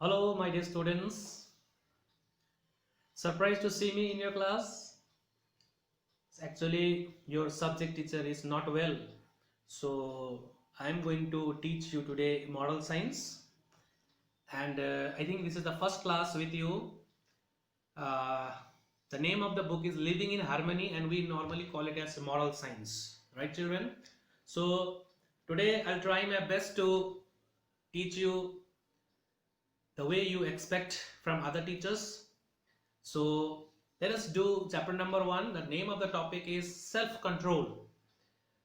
Hello, my dear students. Surprised to see me in your class? Actually, your subject teacher is not well. So, I'm going to teach you today moral science. And I think this is the first class with you. Uh, the name of the book is Living in Harmony, and we normally call it as moral science. Right, children? So, today I'll try my best to teach you the way you expect from other teachers. So let us do chapter number 1. The name of the topic is self-control.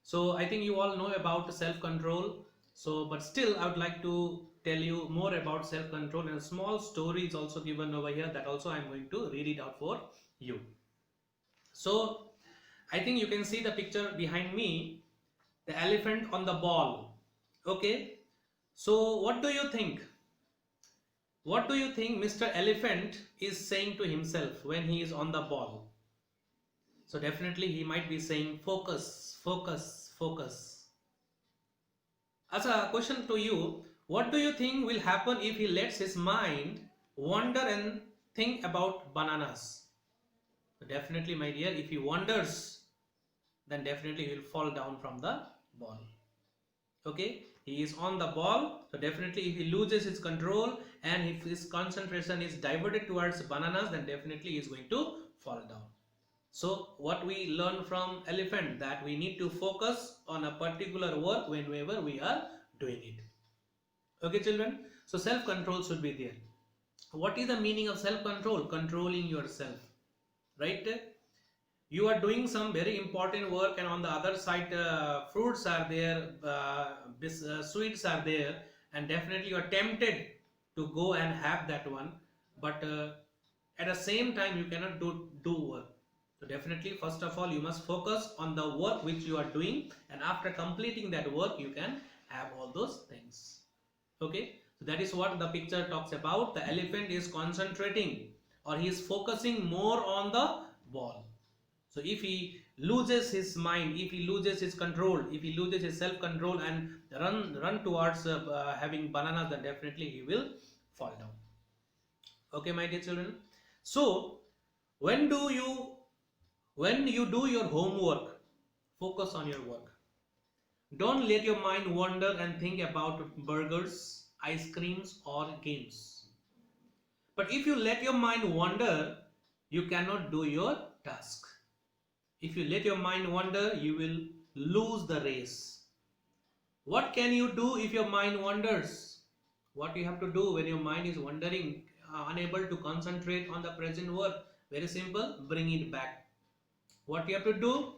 So I think you all know about self-control. So but still I would like to tell you more about self-control, and a small story is also given over here that also I am going to read it out for you. So I think you can see the picture behind me, the elephant on the ball. Okay. So what do you think? What do you think Mr. Elephant is saying to himself when he is on the ball? So definitely he might be saying focus, focus, focus. As a question to you, what do you think will happen if he lets his mind wander and think about bananas? So definitely, my dear, if he wanders, then definitely he will fall down from the ball. Okay, he is on the ball, so definitely if he loses his control and if his concentration is diverted towards bananas, then definitely he is going to fall down. So what we learn from elephant, that we need to focus on a particular work whenever we are doing it. Okay, children, so self-control should be there. What is the meaning of self-control? Controlling yourself, right? You are doing some very important work, and on the other side fruits are there, sweets are there, and definitely you are tempted to go and have that one, but at the same time you cannot do work. So definitely first of all you must focus on the work which you are doing, and after completing that work you can have all those things. Okay, so that is what the picture talks about. The elephant is concentrating, or he is focusing more on the ball. So if he loses his mind, if he loses his control, if he loses his self-control and run towards having bananas, then definitely he will fall down. Okay, my dear children. So when you do your homework, focus on your work. Don't let your mind wander and think about burgers, ice creams, or games. But if you let your mind wander, you cannot do your task. If you let your mind wander, you will lose the race. What can you do if your mind wanders? What you have to do when your mind is wandering, unable to concentrate on the present work? Very simple, bring it back. What you have to do?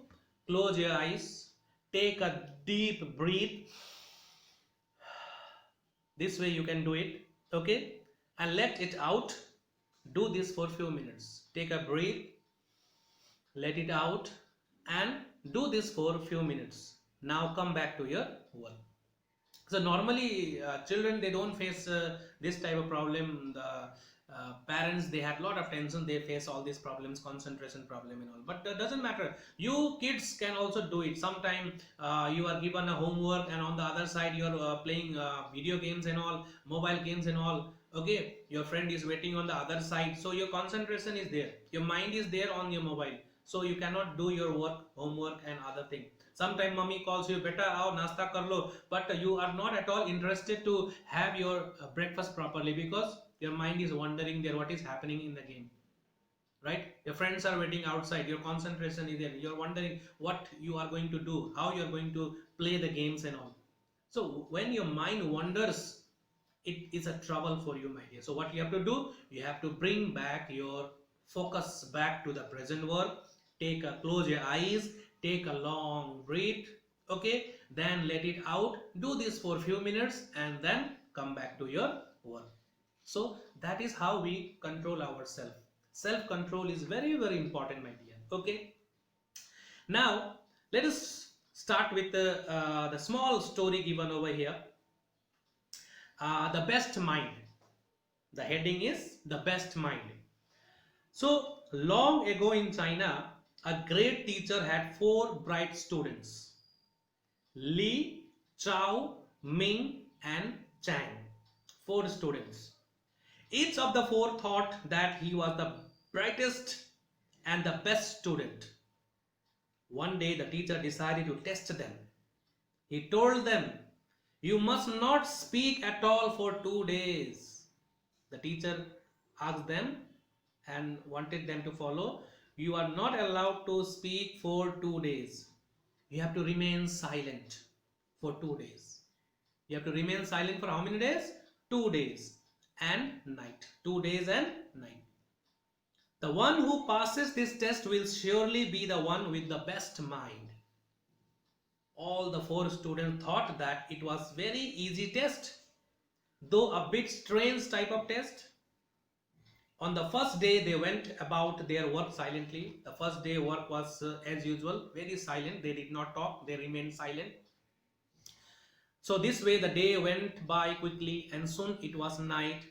Close your eyes, take a deep breath. This way you can do it, okay? And let it out. Do this for a few minutes. Take a breath, let it out, and do this for a few minutes. Now come back to your work. So normally children, they don't face this type of problem. The parents, they had a lot of tension, they face all these problems, concentration problem and all, but doesn't matter. You kids can also do it. Sometime you are given a homework, and on the other side you are playing video games and all, mobile games and all. Okay, your friend is waiting on the other side, so your concentration is there, your mind is there on your mobile, so you cannot do your work, homework and other thing. Sometime mommy calls you, beta aao nasta kar lo, but you are not at all interested to have your breakfast properly, because your mind is wandering there, what is happening in the game, right? Your friends are waiting outside, your concentration is there, you're wondering what you are going to do, how you're going to play the games and all. So when your mind wanders, it is a trouble for you, my dear. So what you have to do, you have to bring back your focus back to the present work. Close your eyes, take a long breath, okay, then let it out. Do this for a few minutes and then come back to your work. So that is how we control ourselves. Self-control is very, very important, my dear. Okay, now let us start with the small story given over here. The best mind. The heading is the best mind. So long ago in China, a great teacher had 4 bright students: Li, Chao, Ming and Chang. 4 students. Each of the four thought that he was the brightest and the best student. One day the teacher decided to test them. He told them, "You must not speak at all for 2 days." The teacher asked them and wanted them to follow. You are not allowed to speak for 2 days. You have to remain silent for 2 days. You have to remain silent for how many days? 2 days and night. 2 days and night. The one who passes this test will surely be the one with the best mind. All the four students thought that it was very easy test, though a bit strange type of test. On the first day they went about their work silently. The first day work was as usual, very silent. They did not talk, they remained silent. So this way the day went by quickly, and soon it was night.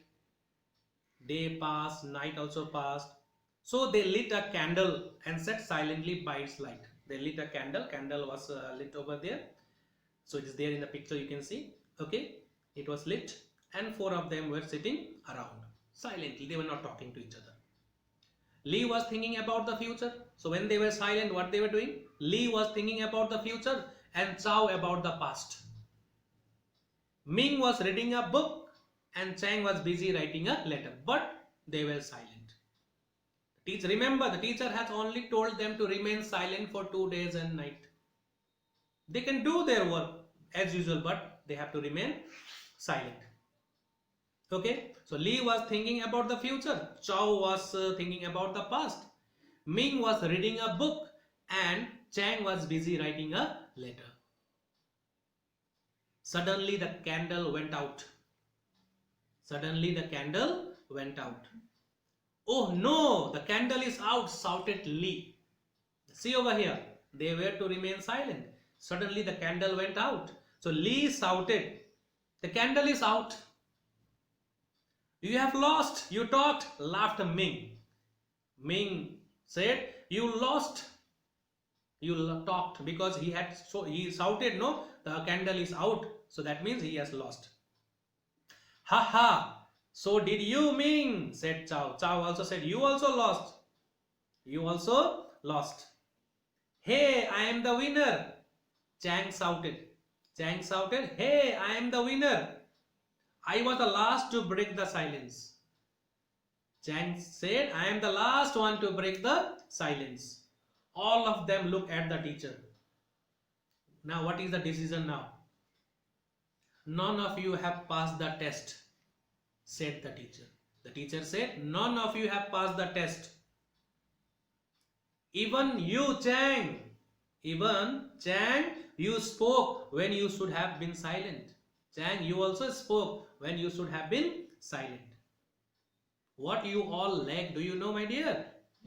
Day passed, night also passed. So they lit a candle and sat silently by its light. They lit a candle was lit over there. So it is there in the picture, you can see. Okay, it was lit and four of them were sitting around silently. They were not talking to each other. Lee was thinking about the future. So when they were silent, what they were doing? Lee was thinking about the future and Chow about the past. Ming was reading a book and Chang was busy writing a letter, but they were silent. Remember, the teacher has only told them to remain silent for 2 days and night. They can do their work as usual, but they have to remain silent. Okay, so Lee was thinking about the future, Chow was thinking about the past, Ming was reading a book and Chang was busy writing a letter. Suddenly the candle went out. Suddenly the candle went out. "Oh no, the candle is out," shouted Lee. See over here, they were to remain silent. Suddenly the candle went out. So Lee shouted, "The candle is out." "You have lost, you talked," laughed Ming. Ming said, "You lost, you talked," because he shouted, "No, the candle is out." So that means he has lost. "Ha ha, so did you, Ming," said Chow. Chow also said, "You also lost. You also lost." "Hey, I am the winner," Chang shouted. Chang shouted, "Hey, I am the winner. I was the last to break the silence." Chang said, "I am the last one to break the silence." All of them looked at the teacher. Now what is the decision now? "None of you have passed the test," said the teacher. The teacher said, "None of you have passed the test. Even you, Chang. Even Chang, you spoke when you should have been silent. Chang, you also spoke when you should have been silent." What you all lack, do you know, my dear?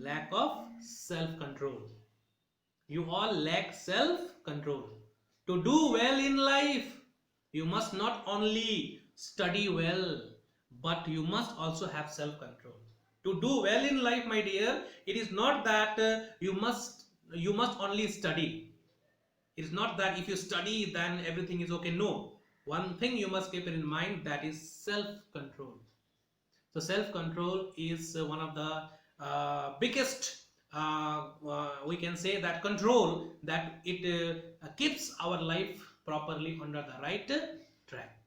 Lack of self-control. You all lack self-control. To do well in life, you must not only study well, but you must also have self-control. To do well in life, my dear, it is not that you must only study. It is not that if you study then everything is okay. No. One thing you must keep in mind, that is self-control. So self-control is one of the biggest, we can say, that control that it keeps our life properly under the right track.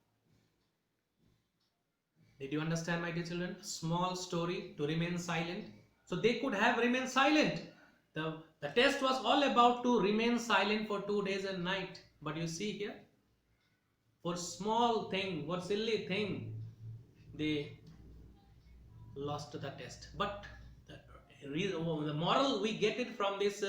Did you understand, my dear children? Small story to remain silent. So they could have remained silent. The test was all about to remain silent for 2 days and night. But you see here, for small thing, for silly thing, they lost the test. But the moral we get it from this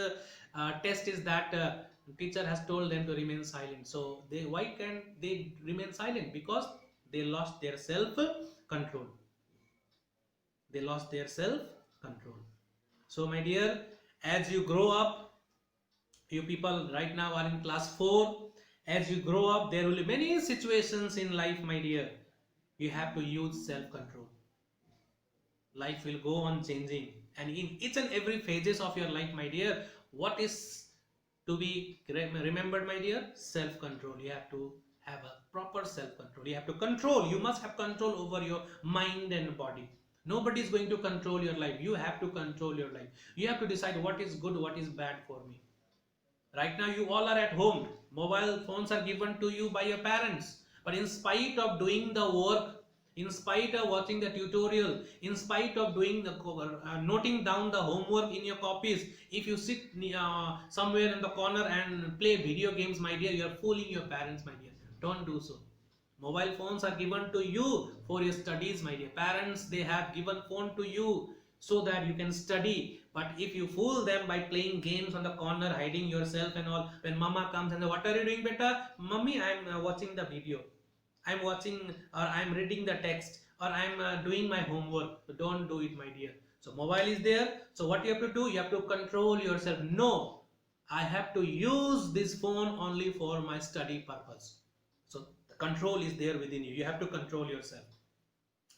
test is that teacher has told them to remain silent. So why can they remain silent? Because they lost their self control. They lost their self control. So my dear, as you grow up, you people right now are in class 4. As you grow up, there will be many situations in life, my dear. You have to use self control. Life will go on changing, and in each and every phases of your life, my dear, what is to be remembered, my dear? Self control. You have to have a proper self-control. You have to control. You must have control over your mind and body. Nobody is going to control your life. You have to control your life. You have to decide what is good, what is bad for me. Right now you all are at home. Mobile phones are given to you by your parents. But in spite of doing the work, in spite of watching the tutorial, in spite of doing the noting down the homework in your copies, if you sit somewhere in the corner and play video games, my dear, you are fooling your parents, my dear. Don't do so. Mobile phones are given to you for your studies, my dear. Parents, they have given phone to you so that you can study. But if you fool them by playing games on the corner, hiding yourself and all, when mama comes and says, what are you doing, beta? Mummy, I am watching the video. I'm watching, or I'm reading the text, or I'm doing my homework. So don't do it, my dear. So mobile is there. So what you have to do? You have to control yourself. No, I have to use this phone only for my study purpose. So the control is there within you. You have to control yourself.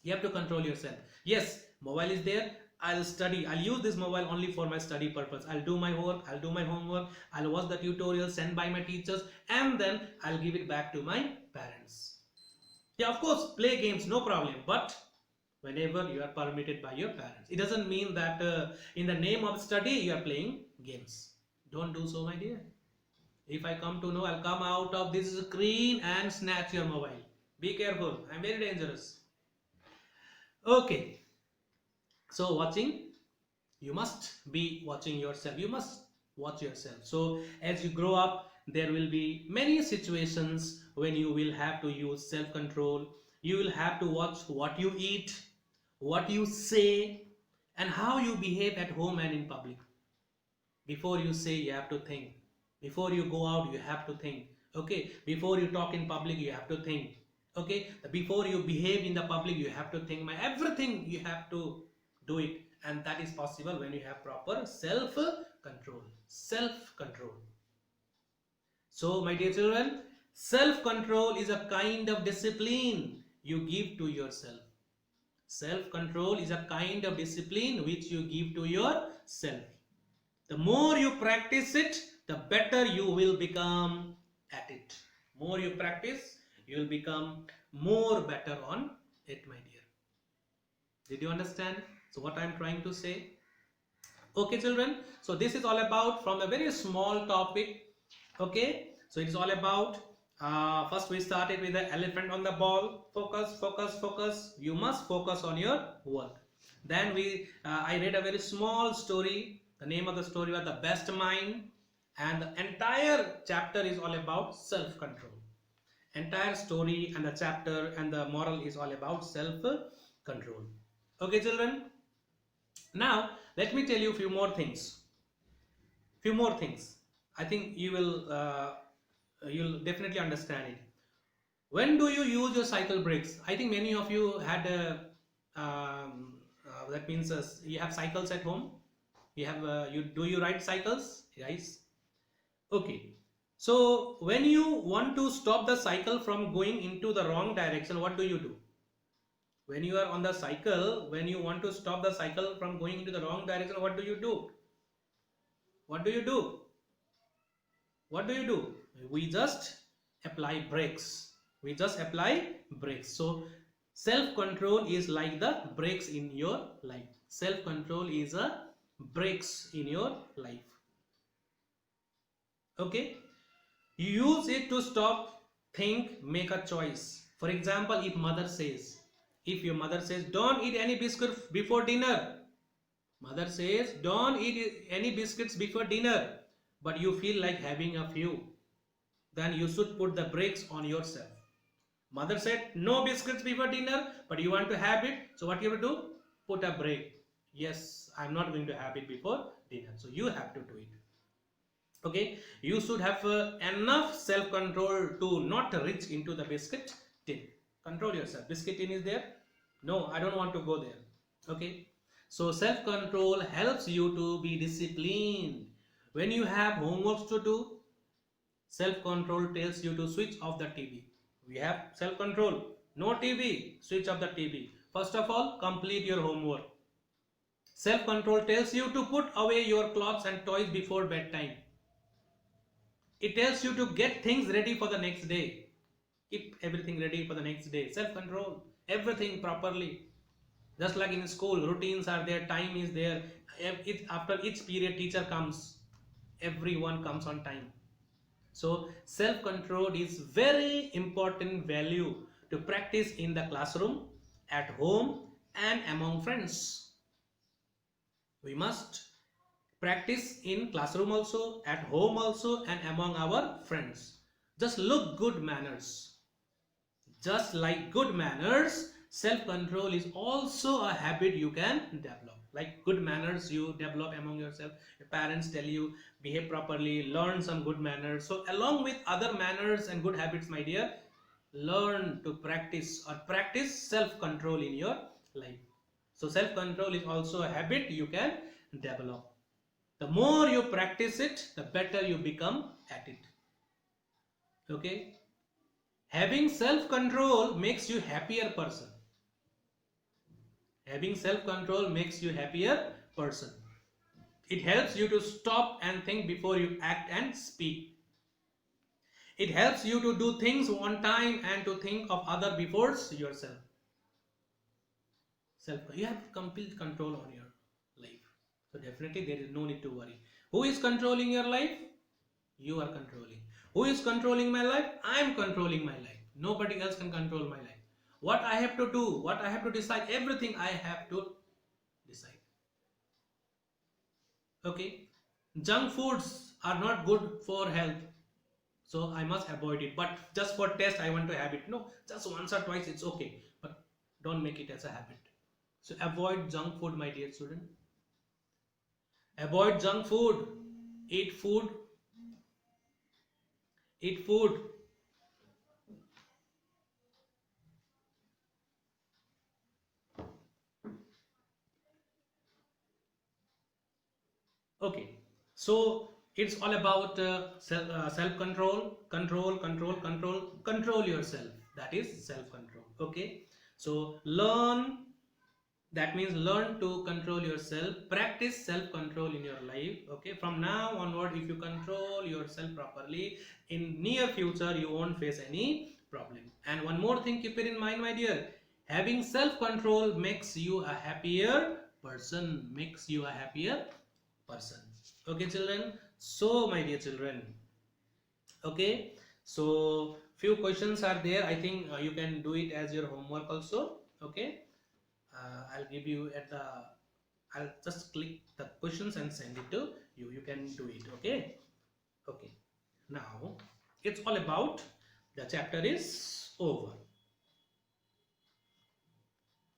You have to control yourself. Yes, mobile is there. I'll study. I'll use this mobile only for my study purpose. I'll do my work. I'll do my homework. I'll watch the tutorials sent by my teachers, and then I'll give it back to my parents. Yeah, of course, play games, no problem. But whenever you are permitted by your parents, it doesn't mean that in the name of study you are playing games. Don't do so, my dear. If I come to know, I'll come out of this screen and snatch your mobile. Be careful. I'm very dangerous. Okay. So watching, you must be watching yourself. You must watch yourself. So as you grow up, there will be many situations when you will have to use self-control. You will have to watch what you eat, what you say, and how you behave at home and in public. Before you say, you have to think. Before you go out, you have to think. Okay, before you talk in public, you have to think. Okay, before you behave in the public, you have to think. Everything you have to do it, and that is possible when you have proper self-control. Self-control. So, my dear children, self-control is a kind of discipline you give to yourself. Self-control is a kind of discipline which you give to yourself. The more you practice it, the better you will become at it. More you practice, you will become more better on it, my dear. Did you understand? So what I am trying to say? Okay, children. So this is all about from a very small topic. Okay. So it is all about, first we started with the elephant on the ball. Focus, focus, focus. You must focus on your work. Then I read a very small story. The name of the story was The Best Mind. And the entire chapter is all about self-control. Entire story and the chapter and the moral is all about self-control. Okay, children. Now, let me tell you a few more things. Few more things. I think you will, you'll definitely understand it. When do you use your cycle brakes? I think many of you had that means you have cycles at home. You have do you ride cycles, guys? Okay. So when you want to stop the cycle from going into the wrong direction, what do you do? When you are on the cycle, when you want to stop the cycle from going into the wrong direction, what do you do? What do you do? What do you do? We just apply brakes. We just apply brakes. So self-control is like the brakes in your life. Self-control is a brakes in your life. Okay. You use it to stop, think, make a choice. For example, if your mother says, don't eat any biscuits before dinner. Mother says, don't eat any biscuits before dinner. But you feel like having a few. Then you should put the brakes on yourself. Mother said, no biscuits before dinner, but you want to have it. So what you have to do? Put a brake. Yes, I'm not going to have it before dinner. So you have to do it. Okay, you should have enough self-control to not reach into the biscuit tin. Control yourself. Biscuit tin is there? No, I don't want to go there. Okay, so self-control helps you to be disciplined. When you have homeworks to do, self-control tells you to switch off the TV. We have self-control. No TV. Switch off the TV. First of all, complete your homework. Self-control tells you to put away your clothes and toys before bedtime. It tells you to get things ready for the next day. Keep everything ready for the next day. Self control, everything properly. Just like in school, routines are there, time is there. After each period, teacher comes, everyone comes on time. So self control is very important value to practice in the classroom, at home, and among friends. We must practice in classroom also, at home also, and among our friends. Just look good manners. Just like good manners, self-control is also a habit you can develop. Like good manners you develop among yourself. Your parents tell you behave properly, learn some good manners. So along with other manners and good habits, my dear, learn to practice or practice self-control in your life. So self-control is also a habit you can develop. The more you practice it, the better you become at it. Okay? Having self-control makes you happier person. Having self-control makes you happier person. It helps you to stop and think before you act and speak. It helps you to do things one time and to think of other before yourself. You have complete control on your life. So definitely there is no need to worry. Who is controlling your life? You are controlling. Who is controlling my life? I am controlling my life. Nobody else can control my life. What I have to do, what I have to decide, everything I have to decide. Okay. Junk foods are not good for health. So I must avoid it. But just for test, I want to have it. No, just once or twice, it's okay. But don't make it as a habit. So avoid junk food, my dear student. Avoid junk food. Eat food. Eat food. Okay. So it's all about self-control, control yourself. That is self-control. Okay. So learn. That means learn to control yourself. Practice self-control in your life. Okay. From now onward, if you control yourself properly, in near future you won't face any problem. And one more thing, keep it in mind, my dear. Having self-control makes you a happier person. Makes you a happier person. Okay, children. So, my dear children. Okay. So, few questions are there. I think you can do it as your homework also. Okay. I'll give you at the. I'll just click the questions and send it to you. You can do it. Okay. Okay. Now, it's all about the chapter is over.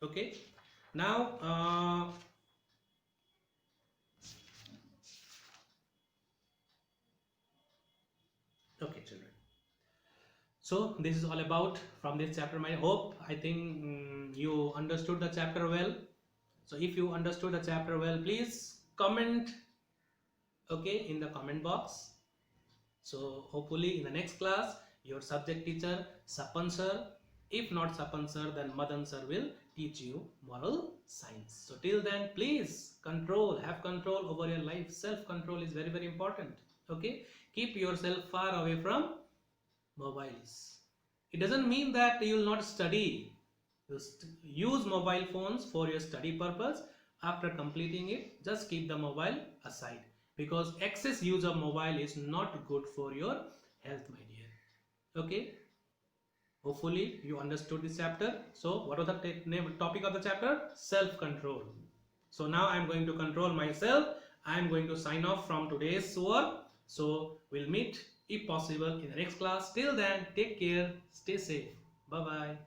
Okay. Now, okay, children. So this is all about from this chapter. I think you understood the chapter well. So if you understood the chapter well, please comment. Okay, in the comment box. So hopefully in the next class, your subject teacher Sapan sir, if not Sapan sir, then Madan sir will teach you moral science. So till then, please have control over your life. Self-control is very, very important. Okay, keep yourself far away from mobiles. It doesn't mean that you will not study. Use mobile phones for your study purpose. After completing it, just keep the mobile aside, because excess use of mobile is not good for your health, my dear. Okay. Hopefully you understood this chapter. So what was the topic of the chapter? Self-control. So now I am going to control myself. I am going to sign off from today's work. So we'll meet if possible in the next class. Till then, take care, stay safe. Bye bye.